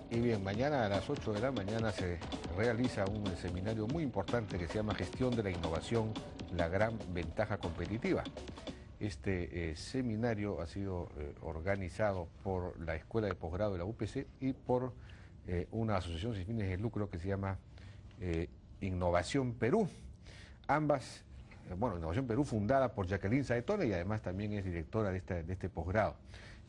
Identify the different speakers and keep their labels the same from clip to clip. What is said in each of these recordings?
Speaker 1: Y bien, mañana a las 8 de la mañana se realiza un seminario muy importante que se llama Gestión de la Innovación, la gran ventaja competitiva. Este seminario ha sido organizado por la Escuela de Posgrado de la UPC y por una asociación sin fines de lucro que se llama Innovación Perú. Ambas, Innovación Perú fundada por Jacqueline Saetone y además también es directora de este posgrado.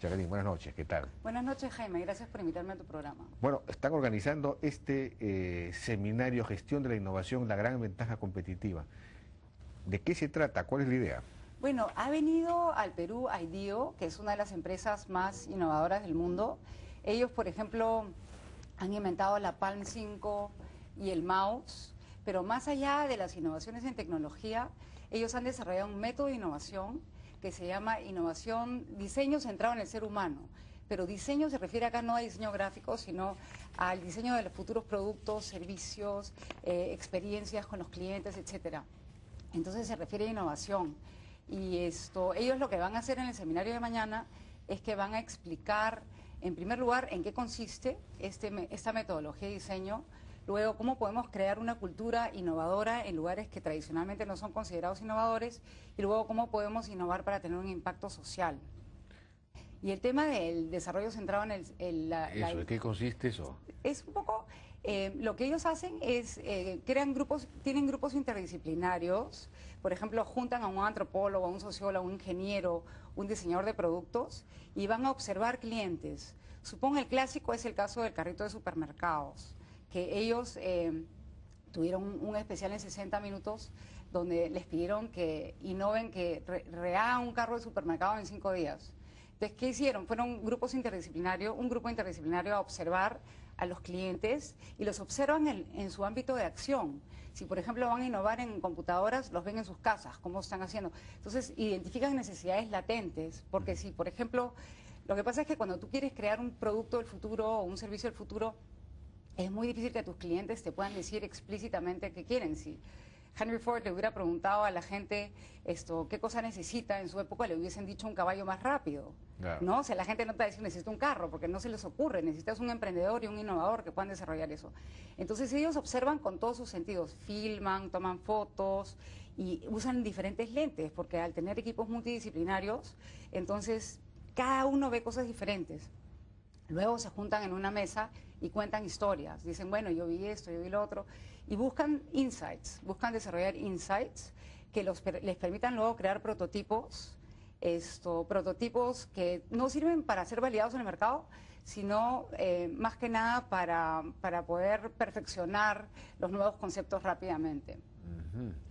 Speaker 1: Jacqueline, buenas noches, ¿qué tal?
Speaker 2: Buenas noches, Jaime, gracias por invitarme a tu programa.
Speaker 1: Bueno, están organizando este seminario Gestión de la Innovación, la gran ventaja competitiva. ¿De qué se trata? ¿Cuál es la idea?
Speaker 2: Bueno, ha venido al Perú IDEO, que es una de las empresas más innovadoras del mundo. Ellos, por ejemplo, han inventado la Palm 5 y el mouse, pero más allá de las innovaciones en tecnología, ellos han desarrollado un método de innovación que se llama diseño centrado en el ser humano. Pero diseño se refiere acá no a diseño gráfico, sino al diseño de los futuros productos, servicios, experiencias con los clientes, etcétera. Entonces se refiere a innovación. Y ellos lo que van a hacer en el seminario de mañana es que van a explicar, en primer lugar, en qué consiste esta metodología de diseño. Luego, cómo podemos crear una cultura innovadora en lugares que tradicionalmente no son considerados innovadores. Y luego, cómo podemos innovar para tener un impacto social. Y el tema del desarrollo centrado en
Speaker 1: ¿Eso? ¿De qué consiste eso?
Speaker 2: Es un poco, lo que ellos hacen es, tienen grupos interdisciplinarios. Por ejemplo, juntan a un antropólogo, a un sociólogo, a un ingeniero, un diseñador de productos y van a observar clientes. Supongo el clásico es el caso del carrito de supermercados, que ellos tuvieron un especial en 60 minutos donde les pidieron que innoven, que rehagan un carro de supermercado en 5 días. Entonces, ¿qué hicieron? Fueron un grupo interdisciplinario a observar a los clientes y los observan en su ámbito de acción. Si, por ejemplo, van a innovar en computadoras, los ven en sus casas, cómo están haciendo. Entonces, identifican necesidades latentes, porque si, por ejemplo, lo que pasa es que cuando tú quieres crear un producto del futuro o un servicio del futuro, es muy difícil que tus clientes te puedan decir explícitamente qué quieren. Si Henry Ford le hubiera preguntado a la gente qué cosa necesita, en su época le hubiesen dicho un caballo más rápido,
Speaker 1: claro,
Speaker 2: ¿no? O sea, la gente no te va a decir necesito un carro, porque no se les ocurre, necesitas un emprendedor y un innovador que puedan desarrollar eso. Entonces ellos observan con todos sus sentidos, filman, toman fotos y usan diferentes lentes, porque al tener equipos multidisciplinarios, entonces cada uno ve cosas diferentes. Luego se juntan en una mesa y cuentan historias. Dicen, bueno, yo vi esto, yo vi lo otro. Y buscan insights, buscan desarrollar insights que les permitan luego crear prototipos, prototipos que no sirven para ser validados en el mercado, sino más que nada para poder perfeccionar los nuevos conceptos rápidamente.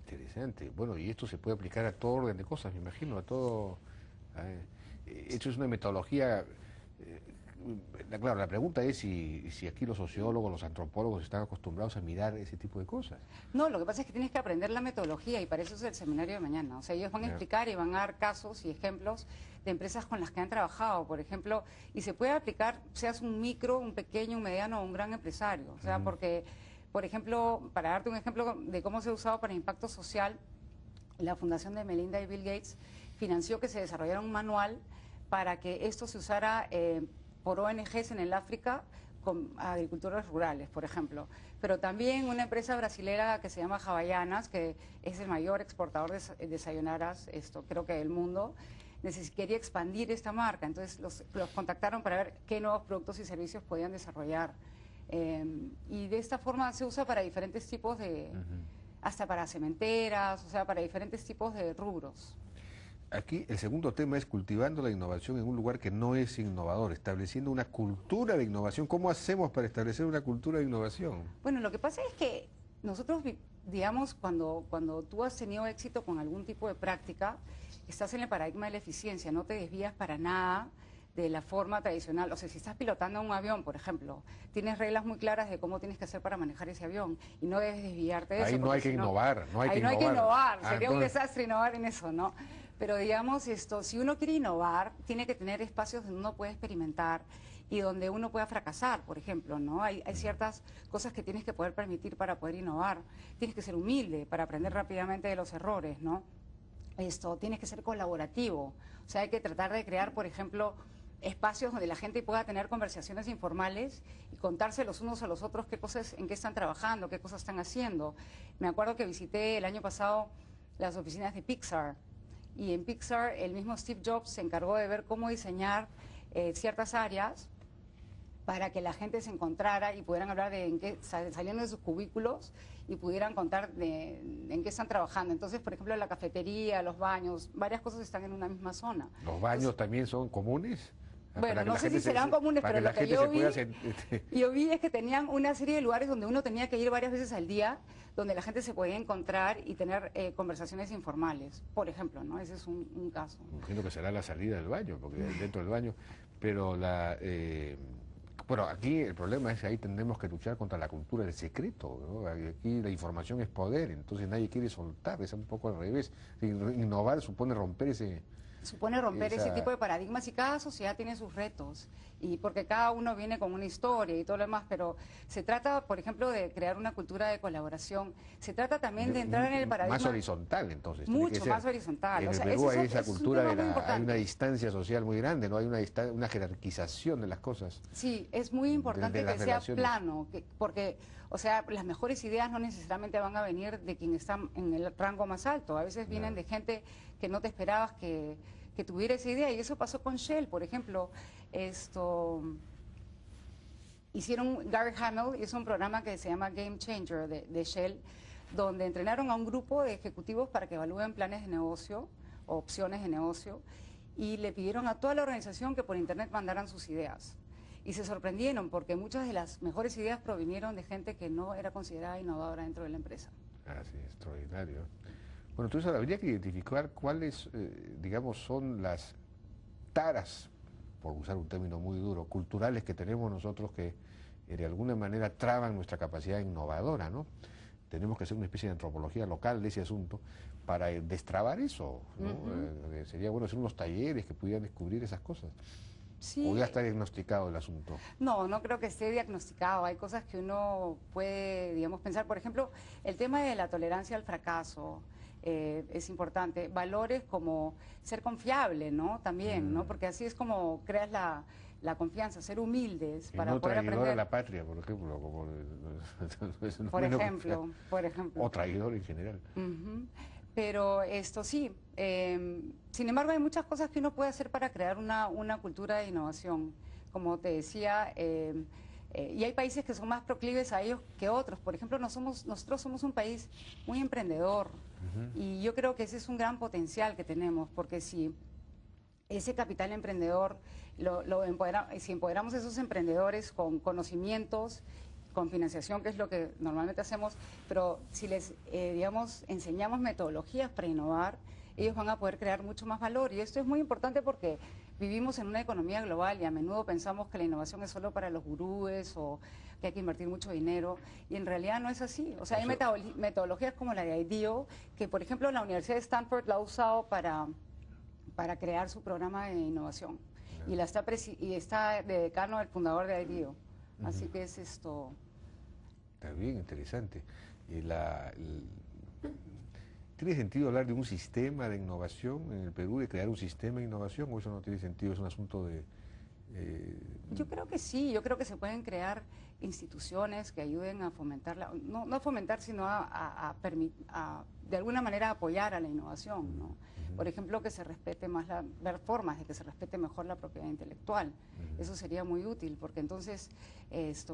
Speaker 1: Interesante. Bueno, y esto se puede aplicar a todo orden de cosas, me imagino, a todo. Esto es una metodología. Claro, la pregunta es si aquí los sociólogos, los antropólogos están acostumbrados a mirar ese tipo de cosas.
Speaker 2: No, lo que pasa es que tienes que aprender la metodología y para eso es el seminario de mañana. O sea, ellos van a explicar y van a dar casos y ejemplos de empresas con las que han trabajado, por ejemplo, y se puede aplicar, seas un micro, un pequeño, un mediano o un gran empresario. O sea, porque, por ejemplo, para darte un ejemplo de cómo se ha usado para impacto social, la Fundación de Melinda y Bill Gates financió que se desarrollara un manual para que esto se usara por ONGs en el África con agricultores rurales, por ejemplo. Pero también una empresa brasilera que se llama Havaianas, que es el mayor exportador de sayunaras, creo que del mundo, quería expandir esta marca. Entonces los contactaron para ver qué nuevos productos y servicios podían desarrollar. Y de esta forma se usa para diferentes tipos de, hasta para cementeras, o sea, para diferentes tipos de rubros.
Speaker 1: Aquí el segundo tema es cultivando la innovación en un lugar que no es innovador, estableciendo una cultura de innovación. ¿Cómo hacemos para establecer una cultura de innovación?
Speaker 2: Bueno, lo que pasa es que nosotros, digamos, cuando tú has tenido éxito con algún tipo de práctica, estás en el paradigma de la eficiencia, no te desvías para nada de la forma tradicional. O sea, si estás pilotando un avión, por ejemplo, tienes reglas muy claras de cómo tienes que hacer para manejar ese avión y no debes desviarte de eso.
Speaker 1: Ahí no hay que innovar, no hay que innovar.
Speaker 2: Ahí no hay que innovar, sería un desastre innovar en eso, ¿no? Pero digamos, si uno quiere innovar, tiene que tener espacios donde uno puede experimentar y donde uno pueda fracasar, por ejemplo, ¿no? Hay ciertas cosas que tienes que poder permitir para poder innovar. Tienes que ser humilde para aprender rápidamente de los errores, ¿no? Tienes que ser colaborativo. O sea, hay que tratar de crear, por ejemplo, espacios donde la gente pueda tener conversaciones informales y contarse los unos a los otros qué cosas, en qué están trabajando, qué cosas están haciendo. Me acuerdo que visité el año pasado las oficinas de Pixar, y en Pixar el mismo Steve Jobs se encargó de ver cómo diseñar ciertas áreas para que la gente se encontrara y pudieran hablar de en qué, saliendo de sus cubículos y pudieran contar en qué están trabajando. Entonces, por ejemplo, la cafetería, los baños, varias cosas están en una misma zona.
Speaker 1: ¿Los baños también son comunes?
Speaker 2: Bueno, no sé si serán comunes, pero lo que yo vi es que tenían una serie de lugares donde uno tenía que ir varias veces al día, donde la gente se podía encontrar y tener conversaciones informales, por ejemplo, ¿no? Ese es un caso.
Speaker 1: Imagino que será la salida del baño, porque dentro del baño, pero bueno, aquí el problema es que ahí tendremos que luchar contra la cultura del secreto, ¿no? Aquí la información es poder, entonces nadie quiere soltar, es un poco al revés. Innovar supone romper ese
Speaker 2: tipo de paradigmas, y cada sociedad tiene sus retos, y porque cada uno viene con una historia y todo lo demás, pero se trata, por ejemplo, de crear una cultura de colaboración. Se trata también de entrar en el paradigma
Speaker 1: más horizontal, entonces.
Speaker 2: Mucho más horizontal.
Speaker 1: En el Perú hay esa cultura hay una distancia social muy grande, no hay una jerarquización de las cosas.
Speaker 2: Sí, es muy importante que sea plano, porque, o sea, las mejores ideas no necesariamente van a venir de quien está en el rango más alto. A veces vienen de gente que no te esperabas que tuviera esa idea, y eso pasó con Shell, por ejemplo. Gary Hamel hizo un programa que se llama Game Changer de Shell, donde entrenaron a un grupo de ejecutivos para que evalúen planes de negocio o opciones de negocio, y le pidieron a toda la organización que por internet mandaran sus ideas. Y se sorprendieron porque muchas de las mejores ideas provinieron de gente que no era considerada innovadora dentro de la empresa.
Speaker 1: Ah, sí, extraordinario. Bueno, entonces habría que identificar cuáles, digamos, son las taras, por usar un término muy duro, culturales que tenemos nosotros que de alguna manera traban nuestra capacidad innovadora, ¿no? Tenemos que hacer una especie de antropología local de ese asunto para destrabar eso, ¿no? Sería bueno hacer unos talleres que pudieran descubrir esas cosas.
Speaker 2: Sí.
Speaker 1: ¿O ya está diagnosticado el asunto?
Speaker 2: No, no creo que esté diagnosticado. Hay cosas que uno puede, digamos, pensar. Por ejemplo, el tema de la tolerancia al fracaso es importante. Valores como ser confiable, ¿no? También, ¿no? Porque así es como creas la confianza, ser humildes para
Speaker 1: no
Speaker 2: poder aprender.
Speaker 1: A la patria, por ejemplo.
Speaker 2: Por ejemplo.
Speaker 1: O traidor en general.
Speaker 2: Pero esto sí, sin embargo hay muchas cosas que uno puede hacer para crear una cultura de innovación, como te decía, y hay países que son más proclives a ellos que otros. Por ejemplo, nosotros somos un país muy emprendedor, y yo creo que ese es un gran potencial que tenemos, porque si ese capital emprendedor, si empoderamos a esos emprendedores con conocimientos, con financiación, que es lo que normalmente hacemos, pero si les, digamos, enseñamos metodologías para innovar, ellos van a poder crear mucho más valor. Y esto es muy importante porque vivimos en una economía global y a menudo pensamos que la innovación es solo para los gurúes o que hay que invertir mucho dinero, y en realidad no es así. O sea, hay metodologías como la de IDEO, que por ejemplo la Universidad de Stanford la ha usado para crear su programa de innovación. Y está de decano el fundador de IDEO. Así que es esto...
Speaker 1: Está bien, interesante. ¿Tiene sentido hablar de un sistema de innovación en el Perú, de crear un sistema de innovación, o eso no tiene sentido, es un asunto de...
Speaker 2: Yo creo que sí, yo creo que se pueden crear instituciones que ayuden a fomentarla, no a fomentar, sino de alguna manera apoyar a la innovación, ¿no? Por ejemplo, que se respete más ver formas de que se respete mejor la propiedad intelectual. Eso sería muy útil, porque entonces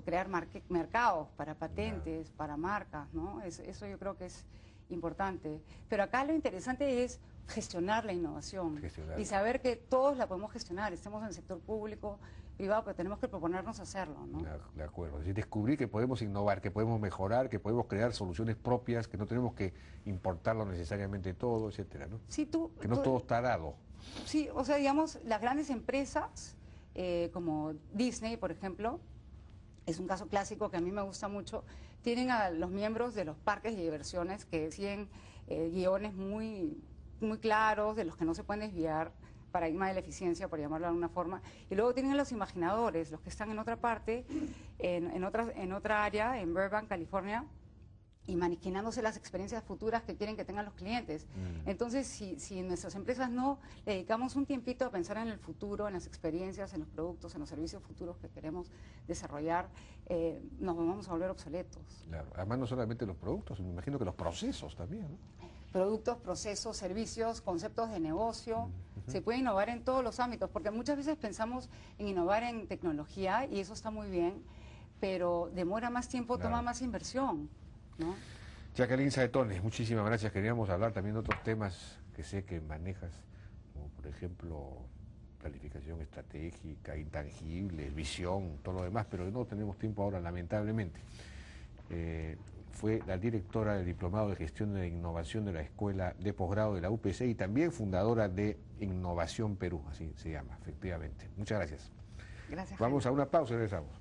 Speaker 2: crear mercados para patentes, para marcas, ¿no? Eso yo creo que es importante. Pero acá lo interesante es gestionar la innovación y saber que todos la podemos gestionar, estemos en el sector público, privado, pero tenemos que proponernos hacerlo, ¿no?
Speaker 1: De acuerdo. Es decir, descubrir que podemos innovar, que podemos mejorar, que podemos crear soluciones propias, que no tenemos que importarlo necesariamente todo, etcétera, ¿no?
Speaker 2: Sí,
Speaker 1: que no todo está dado.
Speaker 2: Sí, o sea, digamos, las grandes empresas, como Disney, por ejemplo, es un caso clásico que a mí me gusta mucho, tienen a los miembros de los parques de diversiones que siguen guiones muy claros, de los que no se pueden desviar, paradigma de la eficiencia, por llamarlo de alguna forma, y luego tienen a los imaginadores, los que están en otra parte, en otra área, en Burbank, California, imaginándose las experiencias futuras que quieren que tengan los clientes. Entonces, si en nuestras empresas no le dedicamos un tiempito a pensar en el futuro, en las experiencias, en los productos, en los servicios futuros que queremos desarrollar, nos vamos a volver obsoletos.
Speaker 1: Claro. Además, no solamente los productos, me imagino que los procesos también, ¿no?
Speaker 2: Productos, procesos, servicios, conceptos de negocio. Se puede innovar en todos los ámbitos, porque muchas veces pensamos en innovar en tecnología y eso está muy bien, pero demora más tiempo,
Speaker 1: Claro.
Speaker 2: toma más inversión, ¿no?
Speaker 1: Jacqueline Saetones, muchísimas gracias. Queríamos hablar también de otros temas que sé que manejas, como por ejemplo planificación estratégica, intangibles, visión, todo lo demás, pero no tenemos tiempo ahora, lamentablemente. Fue la directora del Diplomado de Gestión de Innovación de la Escuela de Posgrado de la UPC y también fundadora de Innovación Perú, así se llama, efectivamente. Muchas gracias.
Speaker 2: Gracias.
Speaker 1: Vamos
Speaker 2: Jaime.
Speaker 1: a una pausa y regresamos.